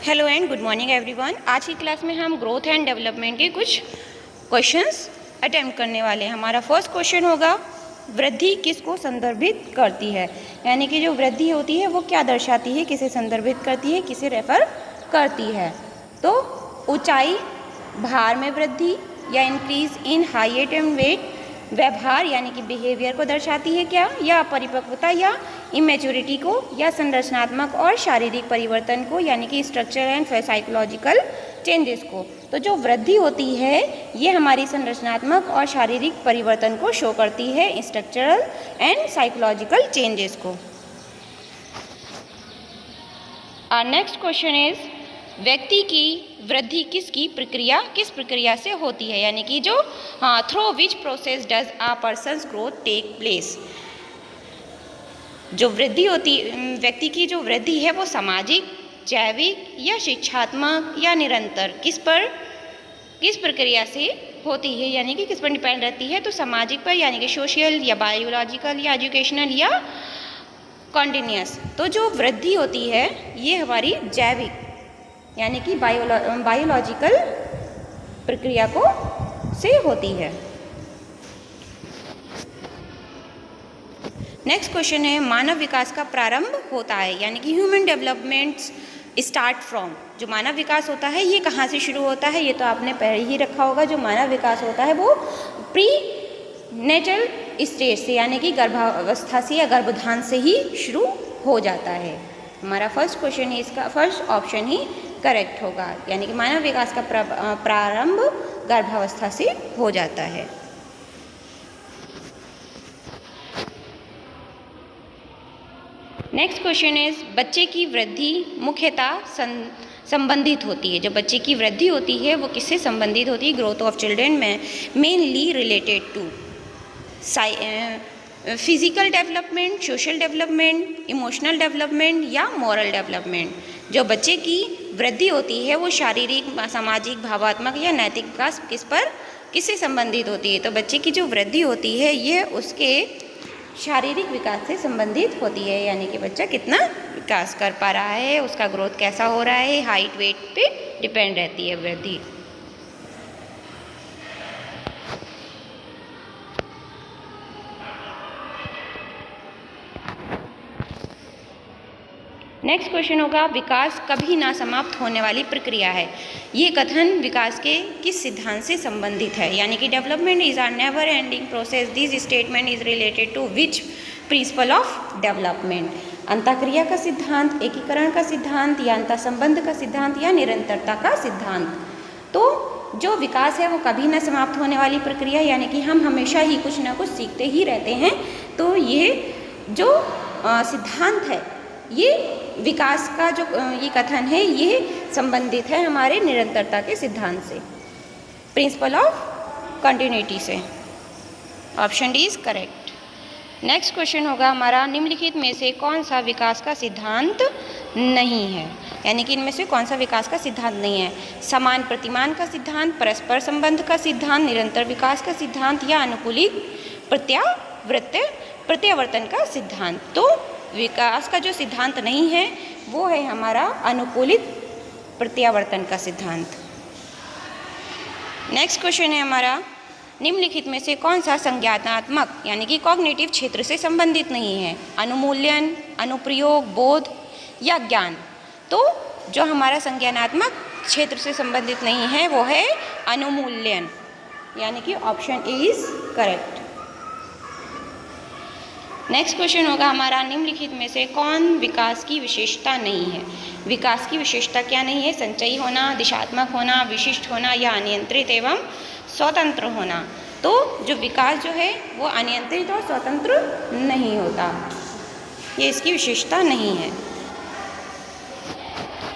Hello and good morning everyone. आज की class में हम ग्रोथ एंड डेवलपमेंट के कुछ क्वेश्चंस अटेम्प्ट करने वाले हैं। हमारा फर्स्ट क्वेश्चन होगा, वृद्धि किसको संदर्भित करती है, यानी कि जो वृद्धि होती है वो क्या दर्शाती है, किसे संदर्भित करती है, किसे रेफर करती है। तो ऊंचाई, भार में वृद्धि या increase in height and weight, व्यवहार यानी कि बिहेवियर को दर्शाती है क्या, या परिपक्वता या इमेच्योरिटी को, या संरचनात्मक और शारीरिक परिवर्तन को यानी कि स्ट्रक्चर एंड साइकोलॉजिकल चेंजेस को। तो जो वृद्धि होती है ये हमारी संरचनात्मक और शारीरिक परिवर्तन को शो करती है, स्ट्रक्चरल एंड साइकोलॉजिकल चेंजेस को। आवर नेक्स्ट क्वेश्चन इज, व्यक्ति की वृद्धि किस प्रक्रिया से होती है, यानी कि जो through which process does a person's growth take place. जो वृद्धि होती, व्यक्ति की जो वृद्धि है वो सामाजिक, जैविक या शिक्षात्मक या निरंतर किस प्रक्रिया से होती है, यानी कि किस पर डिपेंड रहती है। तो सामाजिक पर यानी कि सोशल या बायोलॉजिकल या एजुकेशनल या कॉन्टिन्यूस। तो जो वृद्धि होती है ये हमारी जैविक यानी कि बायोलॉजिकल प्रक्रिया को से होती है। नेक्स्ट क्वेश्चन है, मानव विकास का प्रारंभ होता है, यानी कि ह्यूमन डेवलपमेंट स्टार्ट फ्रॉम। जो मानव विकास होता है ये कहाँ से शुरू होता है, ये तो आपने पहले ही रखा होगा। जो मानव विकास होता है वो प्री नेटल स्टेज से यानी कि गर्भावस्था से या गर्भधान से ही शुरू हो जाता है। हमारा फर्स्ट क्वेश्चन है, इसका फर्स्ट ऑप्शन ही करेक्ट होगा, यानी कि मानव विकास का प्रारंभ गर्भावस्था से हो जाता है। नेक्स्ट क्वेश्चन इज, बच्चे की वृद्धि मुख्यतः संबंधित होती है। जो बच्चे की वृद्धि होती है वो किससे संबंधित होती है, ग्रोथ ऑफ चिल्ड्रेन में mainly related to physical development, social development, emotional development या मॉरल डेवलपमेंट। जो बच्चे की वृद्धि होती है वो शारीरिक, सामाजिक, भावात्मक या नैतिक विकास किससे संबंधित होती है। तो बच्चे की जो वृद्धि होती है ये उसके शारीरिक विकास से संबंधित होती है, यानी कि बच्चा कितना विकास कर पा रहा है, उसका ग्रोथ कैसा हो रहा है, हाइट वेट पे डिपेंड रहती है वृद्धि। नेक्स्ट क्वेश्चन होगा, विकास कभी ना समाप्त होने वाली प्रक्रिया है। ये कथन विकास के किस सिद्धांत से संबंधित है, यानी कि development is are never ending process, this statement is related to which principle of development. अंतःक्रिया का सिद्धांत, एकीकरण का सिद्धांत या अंतः संबंध का सिद्धांत या निरंतरता का सिद्धांत। तो जो विकास है वो कभी ना समाप्त होने वाली प्रक्रिया, यानी कि हम हमेशा ही कुछ ना कुछ सीखते ही रहते हैं। तो ये जो सिद्धांत है ये विकास का जो ये कथन है ये संबंधित है हमारे निरंतरता के सिद्धांत से, प्रिंसिपल ऑफ कंटिन्यूटी से। Option D is correct. Next question होगा हमारा, निम्नलिखित में से कौन सा विकास का सिद्धांत नहीं है, यानी कि इनमें से कौन सा विकास का सिद्धांत नहीं है। समान प्रतिमान का सिद्धांत, परस्पर संबंध का सिद्धांत, निरंतर विकास का सिद्धांत या अनुकूलित प्रत्यावर्तन का सिद्धांत। तो विकास का जो सिद्धांत नहीं है वो है हमारा अनुकूलित प्रत्यावर्तन का सिद्धांत। नेक्स्ट क्वेश्चन है हमारा, निम्नलिखित में से कौन सा संज्ञानात्मक यानी कि कॉग्निटिव क्षेत्र से संबंधित नहीं है, अनुमूल्यन, अनुप्रयोग, बोध या ज्ञान। तो जो हमारा संज्ञानात्मक क्षेत्र से संबंधित नहीं है वो है अनुमूल्यन, यानी कि option A is correct. Next question होगा हमारा, निम्नलिखित में से कौन विकास की विशेषता नहीं है। विकास की विशेषता क्या नहीं है, संचयी होना, दिशात्मक होना, विशिष्ट होना या अनियंत्रित एवं स्वतंत्र होना। तो जो विकास जो है वो अनियंत्रित और स्वतंत्र नहीं होता, ये इसकी विशेषता नहीं है।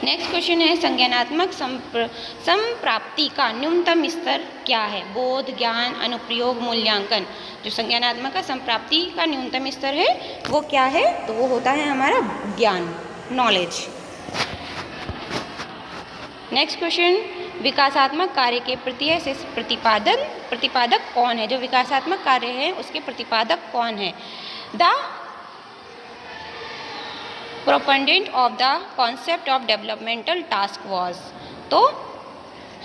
नेक्स्ट क्वेश्चन है, संज्ञानात्मक संप्राप्ति का न्यूनतम स्तर क्या है, बोध, ज्ञान, अनुप्रयोग, मूल्यांकन। जो संज्ञानात्मक का संप्राप्ति का न्यूनतम स्तर है वो क्या है, तो वो होता है हमारा ज्ञान, नॉलेज। नेक्स्ट क्वेश्चन, विकासात्मक कार्य के प्रत्यय से प्रतिपादक कौन है। जो विकासात्मक कार्य है उसके प्रतिपादक कौन है। The proponent of the concept of developmental task was, तो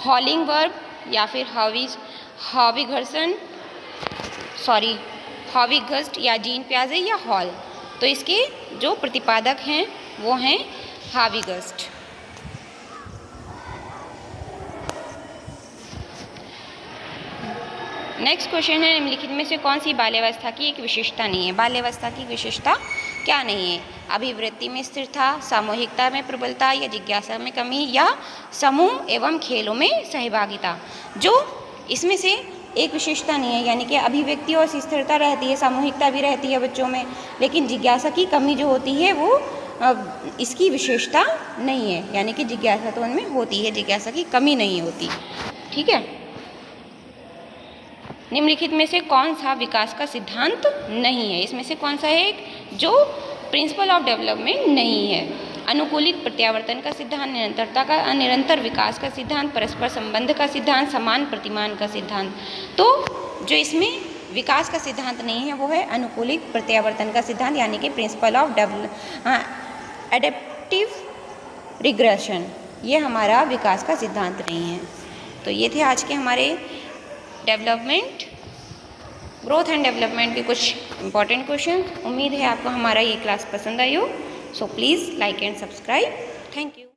हॉलिंग वर्ब या फिर हॉविगस्ट या जीन पियाजे या हॉल, तो इसके जो प्रतिपादक हैं वो हैं हाविगस्ट। नेक्स्ट क्वेश्चन है, निम्नलिखित में से कौन सी बाल्यावस्था की एक विशेषता नहीं है? बाल्यावस्था की विशेषता क्या नहीं है? अभिवृत्ति में स्थिरता, सामूहिकता में प्रबलता या जिज्ञासा में कमी या समूह एवं खेलों में सहभागिता। जो इसमें से एक विशेषता नहीं है, यानी कि अभिव्यक्ति और स्थिरता रहती है, सामूहिकता भी रहती है बच्चों में, लेकिन जिज्ञासा की कमी जो होती है वो इसकी विशेषता नहीं है, यानी कि जिज्ञासा तो उनमें होती है, जिज्ञासा की कमी नहीं होती। ठीक है। निम्नलिखित में से कौन सा विकास का सिद्धांत नहीं है? इसमें से कौन सा है एक जो प्रिंसिपल ऑफ डेवलपमेंट नहीं है? अनुकूलित प्रत्यावर्तन का सिद्धांत, निरंतरता का, निरंतर विकास का सिद्धांत, परस्पर संबंध का सिद्धांत, समान प्रतिमान का सिद्धांत। तो जो इसमें विकास का सिद्धांत नहीं है वो है अनुकूलित प्रत्यावर्तन का सिद्धांत, यानी कि प्रिंसिपल ऑफ एडेप्टिव रिग्रेशन, ये हमारा विकास का सिद्धांत नहीं है। तो ये थे आज के हमारे डेवलपमेंट, ग्रोथ एंड डेवलपमेंट के कुछ इंपॉर्टेंट क्वेश्चन। उम्मीद है आपको हमारा ये क्लास पसंद आई हो। So please like and subscribe. Thank you.